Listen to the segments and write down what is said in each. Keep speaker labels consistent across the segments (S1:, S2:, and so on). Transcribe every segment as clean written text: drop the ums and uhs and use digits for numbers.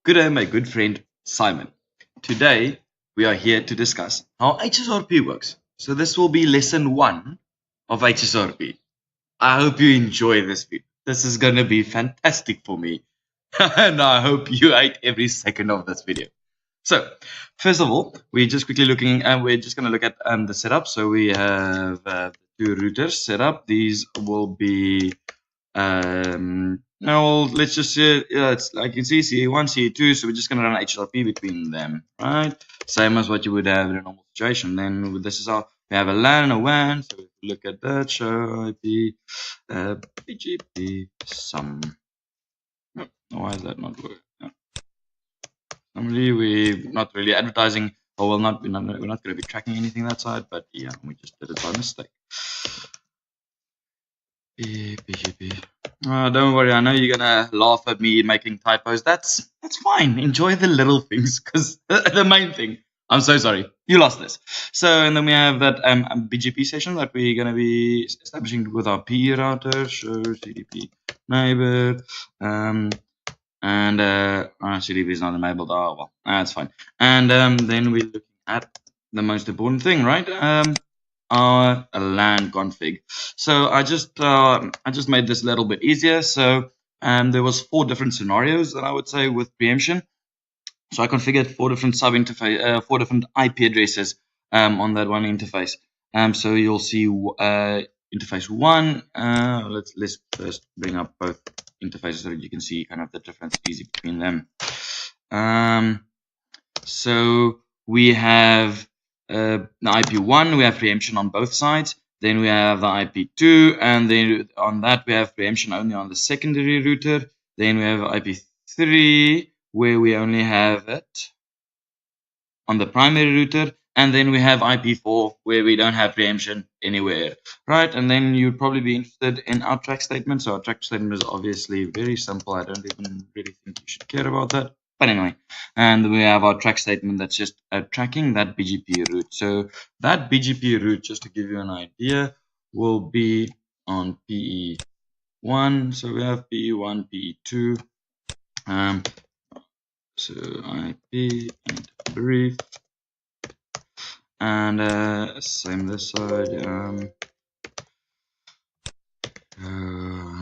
S1: Good day, my good friend Simon. Today we are here to discuss how HSRP works. So this will be lesson 1 of HSRP. I hope you enjoy this video. This is going to be fantastic for me. And I hope you ate every second of this video. So, first of all, we're just quickly looking and we're just going to look at the setup. So we have two routers set up. These will be now let's just say it's like you see CA1, CA2, so we're just gonna run HSRP between them, right? Same as what you would have in a normal situation. Then this is how we have a LAN and a WAN. So if we look at that, show IP BGP sum. Why is that not working? Normally we're not really advertising, or we're not going to be tracking anything that side, but yeah, we just did it by mistake. BGP. Don't worry, I know you're gonna laugh at me making typos. That's fine. Enjoy the little things, because the main thing. I'm so sorry, you lost this. So, and then we have that BGP session that we're gonna be establishing with our PE router. Show CDP neighbor, and CDP is not enabled. Oh well, that's fine. And then we're looking at the most important thing, right? A LAN config. So I just made this a little bit easier. So there was 4 different scenarios that I would say with preemption. So I configured 4 different sub-interface, 4 different IP addresses on that one interface. So you'll see interface 1. Let's first bring up both interfaces so that you can see kind of the difference easy between them. So we have the IP1, we have preemption on both sides. Then we have the IP2, and then on that we have preemption only on the secondary router. Then we have IP3, where we only have it on the primary router. And then we have IP4, where we don't have preemption anywhere, right? And then you'd probably be interested in our track statement. So our track statement is obviously very simple. I don't even really think you should care about that. But anyway, and we have our track statement that's just tracking that BGP route. So that BGP route, just to give you an idea, will be on PE1. So we have PE1, PE2. So IP and brief. And same this side.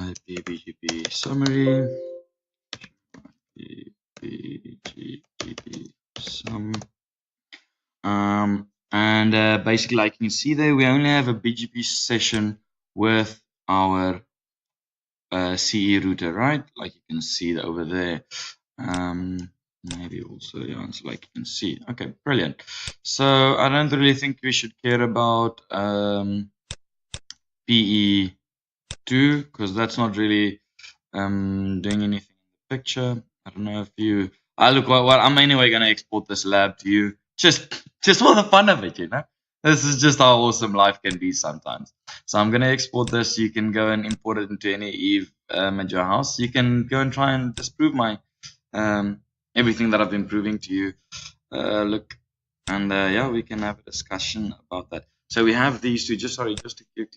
S1: IP BGP summary. BGP sum. And basically, like you can see there, we only have a BGP session with our CE router, right? Like you can see over there. Maybe also, yeah, so like you can see. Okay, brilliant. So I don't really think we should care about PE2, because that's not really doing anything in the picture. I don't know if you. Look, well, I'm anyway gonna export this lab to you, just for the fun of it, you know. This is just how awesome life can be sometimes. So I'm gonna export this. You can go and import it into any Eve at your house. You can go and try and disprove my everything that I've been proving to you. Look, and yeah, we can have a discussion about that. So we have these two. Just to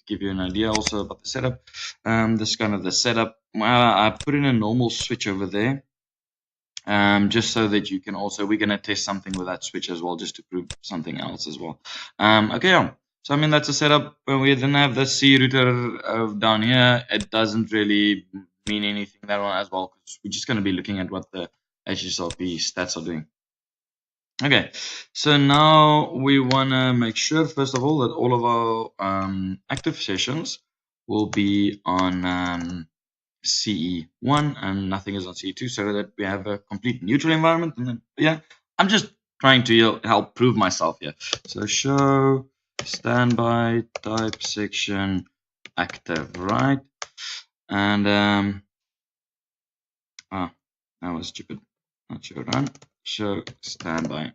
S1: give you an idea also about the setup. This is kind of the setup. I put in a normal switch over there, just so that you can also. We're gonna test something with that switch as well, just to prove something else as well. Okay, yeah. So I mean that's a setup. When we then have the C router down here, it doesn't really mean anything that one as well, because we're just gonna be looking at what the HSRP stats are doing. Okay, so now we want to make sure, first of all, that all of our active sessions will be on CE1 and nothing is on CE2, so that we have a complete neutral environment. And then, yeah, I'm just trying to help prove myself here. So show standby type section active, right? And that was stupid. Not show run. Show standby.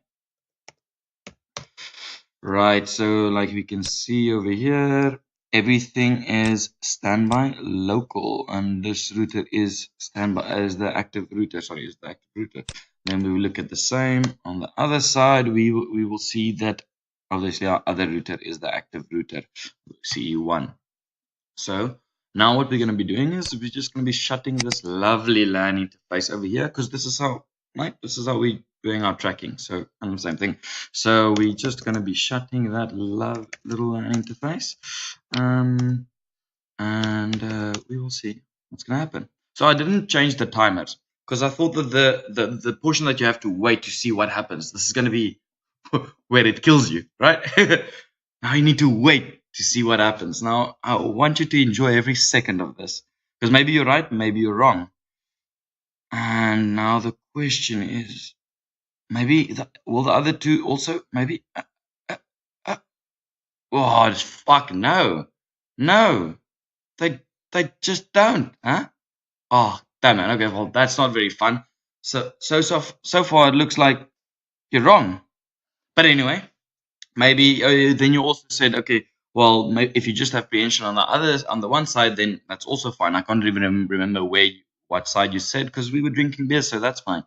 S1: Right, so like we can see over here, everything is standby local, and this router is standby as the active router. Sorry, is the active router. Then we will look at the same on the other side. We will see that obviously our other router is the active router, CE1. So now what we're going to be doing is we're just going to be shutting this lovely LAN interface over here, because this is how right? This is how we're doing our tracking. So, and the same thing. So we're just going to be shutting that little interface. And we will see what's going to happen. So I didn't change the timers because I thought that the portion that you have to wait to see what happens, this is going to be where it kills you, right? Now you need to wait to see what happens. Now I want you to enjoy every second of this because maybe you're right, maybe you're wrong. And now the question is, maybe will the other two also maybe? Uh, oh, fuck no, no, they just don't, huh? Oh, damn it. Okay, well that's not very fun. So far it looks like you're wrong. But anyway, maybe then you also said, okay, well, if you just have preemption on the one side, then that's also fine. I can't even remember what side you said because we were drinking beer, so that's fine.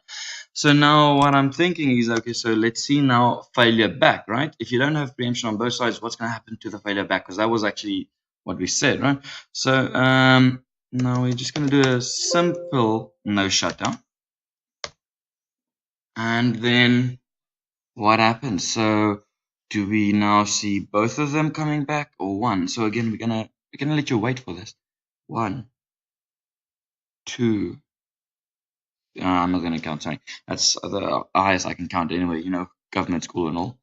S1: So now what I'm thinking is, okay, so let's see now failure back, right? If you don't have preemption on both sides, what's going to happen to the failure back? Because that was actually what we said, right? So now we're just going to do a simple no shutdown. And then what happens? So do we now see both of them coming back or one? So again, we're gonna let you wait for this. 1, 2. I'm not gonna count. Sorry, that's the highest I can count anyway. You know, government school and all.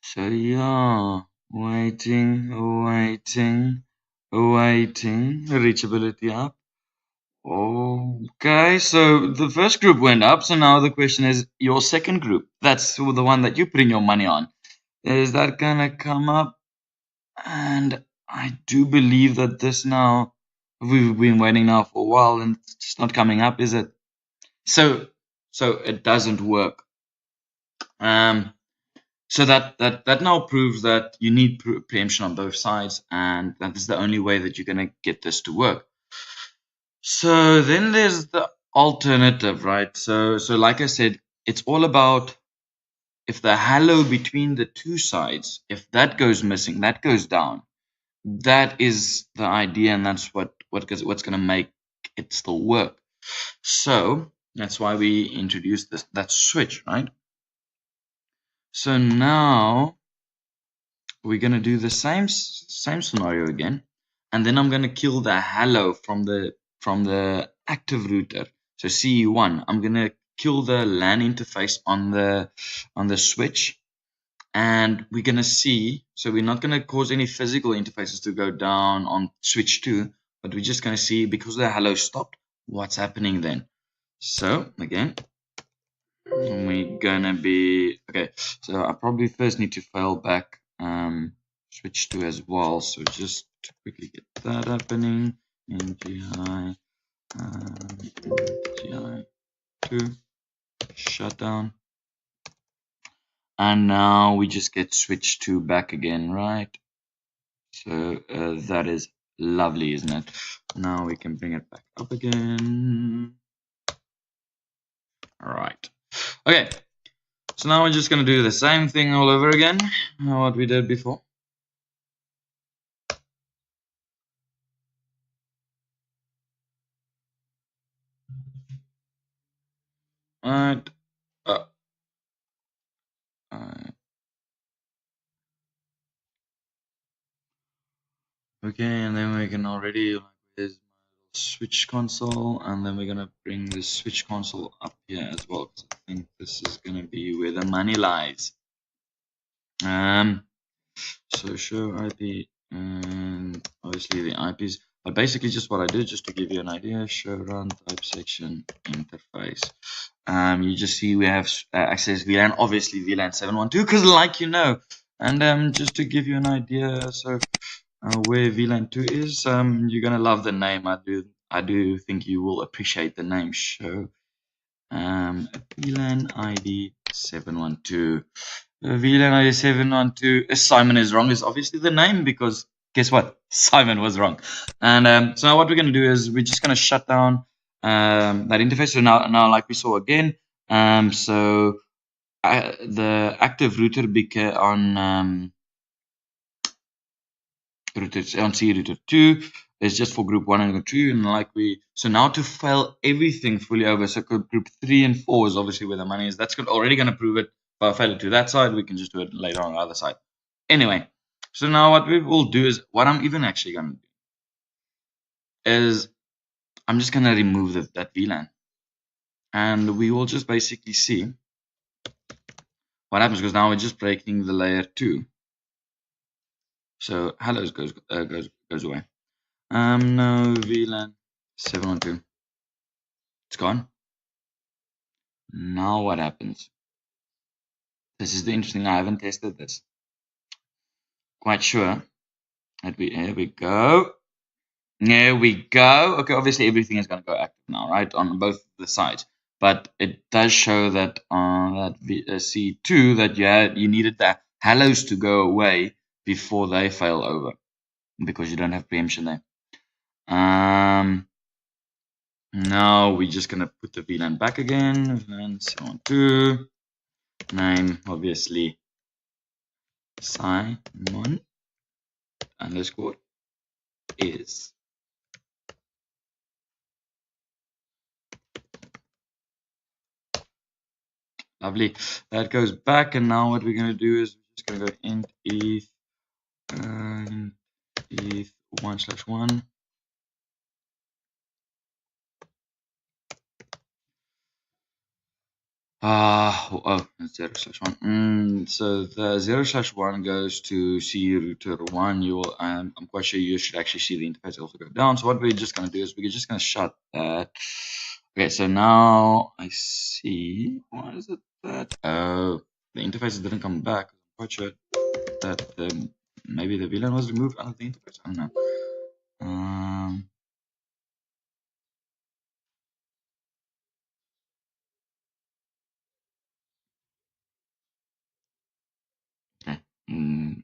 S1: So yeah, waiting, reachability up. Okay, so the first group went up. So now the question is your second group. That's the one that you put in your money on. Is that gonna come up? And I do believe that this now, we've been waiting now for a while and it's just not coming up, is it? So it doesn't work. So that now proves that you need preemption on both sides, and that is the only way that you're gonna get this to work. So then there's the alternative, right? So like I said, it's all about if the halo between the two sides, if that goes missing, that goes down, that is the idea, and that's what's going to make it still work. So that's why we introduced that switch, right? So now we're going to do the same scenario again, and then I'm going to kill the halo from the active router. So CE1, I'm going to kill the LAN interface on the switch. And we're going to see, so we're not going to cause any physical interfaces to go down on switch 2, but we're just going to see, because the hello stopped, what's happening then. So again, we're going to be, okay, so I probably first need to fail back switch 2 as well. So just to quickly get that happening, NGI, NGI 2, shutdown. And now we just get switch 2 back again, right? So that is lovely, isn't it? Now we can bring it back up again. All right. Okay. So now we're just going to do the same thing all over again, what we did before. All right. Okay, and then we can already, there's my switch console, and then we're gonna bring the switch console up here as well, because I think this is gonna be where the money lies. So show IP, and obviously the IPs, but basically just what I did, just to give you an idea, show run type section interface. You just see we have access VLAN, obviously VLAN 712, because like you know, and just to give you an idea, so where VLAN 2 is, you're gonna love the name. I do think you will appreciate the name. Show VLAN ID 712. VLAN ID 712. Simon is wrong is obviously the name, because guess what? Simon was wrong. And so now what we're gonna do is we're just gonna shut down that interface. So now like we saw again, so the active router on router on C router 2 is just for group 1 and group 2, and so now to fail everything fully over, so group 3 and 4 is obviously where the money is. That's already going to prove it. If I fail it to that side, we can just do it later on the other side. Anyway, so now what we will do is, what I'm even actually going to do is, I'm just going to remove that VLAN, and we will just basically see what happens, because now we're just breaking the layer 2. So hellos goes away. No VLAN 712. It's gone. Now what happens? This is the interesting. I haven't tested this. Quite sure that here we go. There we go. Okay, obviously everything is going to go active now, right, on both the sides. But it does show that on that C2 that you needed the hellos to go away before they fail over, because you don't have preemption there. Now we're just gonna put the VLAN back again. VLAN 712. Name obviously Simon underscore is. Lovely. That goes back, and now what we're gonna do is we're just gonna go int eth 1/1. It's 0/1. So the 0/1 goes to C router 1. I'm quite sure you should actually see the interface also go down. So what we're just gonna do is we're just gonna shut that. Okay, so now I see. Why is it that? Oh, the interfaces didn't come back. I'm quite sure that maybe the VLAN was removed out of the interface. I don't know. Okay.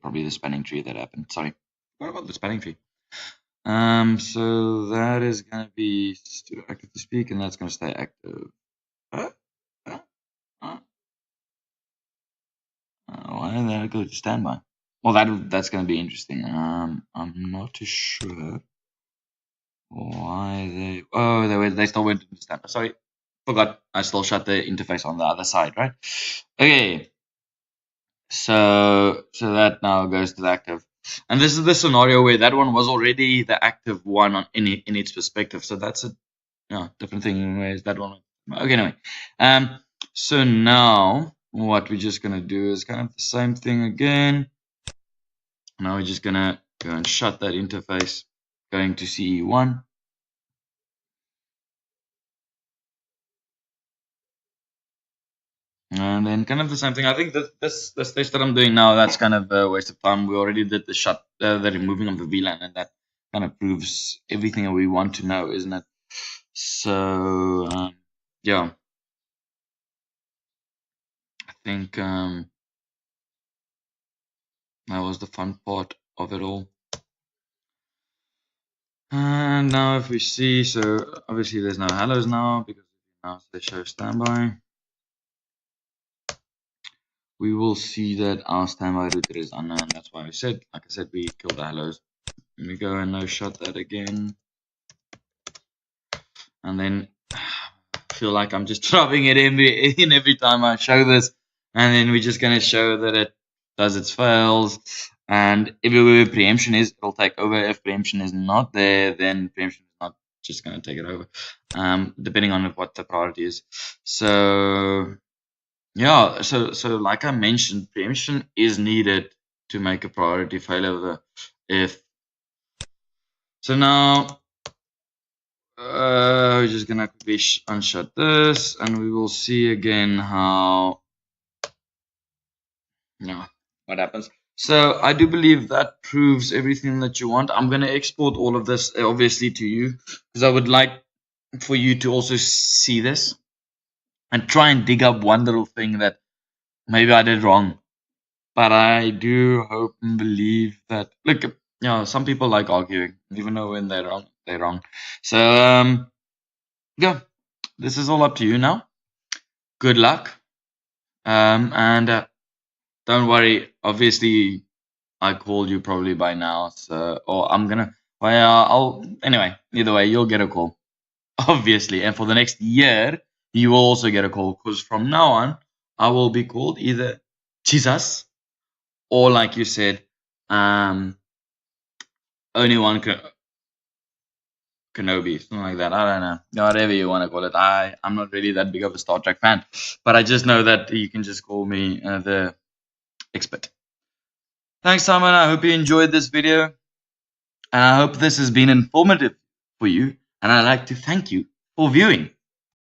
S1: Probably the spanning tree that happened. Sorry. What about the spanning tree? So that is gonna be still active to speak, and that's gonna stay active. Why did that go to standby? Well, that's gonna be interesting. I'm not too sure why they. Oh, they still went into standby. Sorry, forgot. I still shut the interface on the other side, right? Okay. So that now goes to the active. And this is the scenario where that one was already the active one in its perspective. So that's a different thing. Whereas that one. Okay, anyway. So now what we're just gonna do is kind of the same thing again. Now we're just gonna go and shut that interface, going to CE1. And then kind of the same thing. I think that this test that I'm doing now, that's kind of a waste of time. We already did the removing of the VLAN, and that kind of proves everything that we want to know, isn't it? So yeah, I think that was the fun part of it all. And now if we see, so obviously there's no hellos now because now they show standby. We will see that our standby router is unknown. That's why like I said, we killed the hellos. Let me go and no shut that again. And then I feel like I'm just dropping it in every time I show this. And then we're just going to show that it does its fails. And everywhere preemption is, it'll take over. If preemption is not there, then preemption is not just going to take it over, depending on what the priority is. So yeah, so like I mentioned, preemption is needed to make a priority failover. So now we're just gonna quickly unshut this, and we will see again how what happens. So I do believe that proves everything that you want. I'm gonna export all of this obviously to you, because I would like for you to also see this and try and dig up one little thing that maybe I did wrong. But I do hope and believe that, look, some people like arguing, even though when they're wrong, they're wrong. So yeah, this is all up to you now. Good luck. And don't worry, obviously I called you probably by now, so, or I'm gonna, Well, anyway, either way, you'll get a call, obviously. And for the next year, you will also get a call, because from now on, I will be called either Jesus or, like you said, only one Kenobi, something like that. I don't know. Whatever you want to call it. I'm not really that big of a Star Trek fan, but I just know that you can just call me the expert. Thanks, Simon. I hope you enjoyed this video, and I hope this has been informative for you. And I'd like to thank you for viewing.